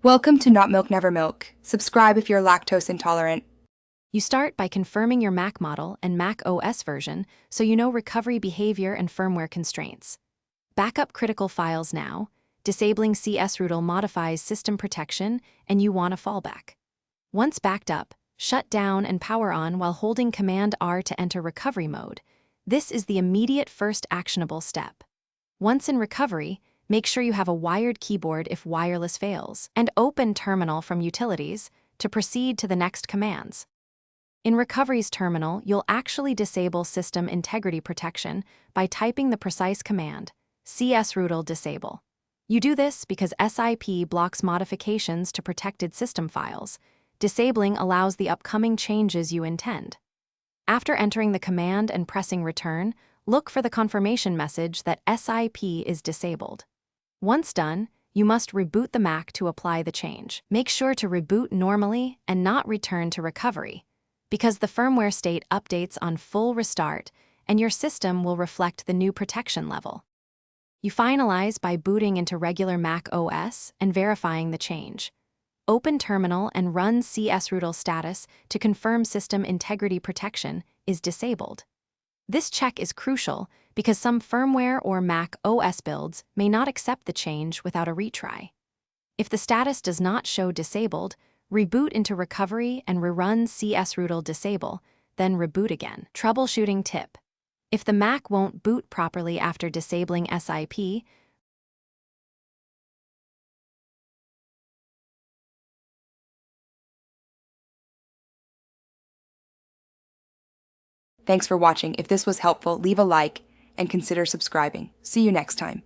Welcome to Not Milk Never Milk. Subscribe if you're lactose intolerant. You start by confirming your Mac model and Mac OS version so you know recovery behavior and firmware constraints. Backup critical files now. Disabling Csrutil modifies system protection, and you want a fallback. Once backed up, shut down and power on while holding Command R to enter recovery mode. This is the immediate first actionable step. Once in recovery, make sure you have a wired keyboard if wireless fails, and open Terminal from Utilities to proceed to the next commands. In Recovery's terminal, you'll actually disable System Integrity Protection by typing the precise command, Csrutil disable. You do this because SIP blocks modifications to protected system files. Disabling allows the upcoming changes you intend. After entering the command and pressing Return, look for the confirmation message that SIP is disabled. Once done, you must reboot the Mac to apply the change. Make sure to reboot normally and not return to recovery, because the firmware state updates on full restart and your system will reflect the new protection level. You finalize by booting into regular Mac OS and verifying the change. Open Terminal and run Csrutil status to confirm System Integrity Protection is disabled. This check is crucial because some firmware or Mac OS builds may not accept the change without a retry. If the status does not show disabled, reboot into recovery and rerun Csrutil disable, then reboot again. Troubleshooting tip. If the Mac won't boot properly after disabling SIP, Thanks for watching. If this was helpful, leave a like and consider subscribing. See you next time.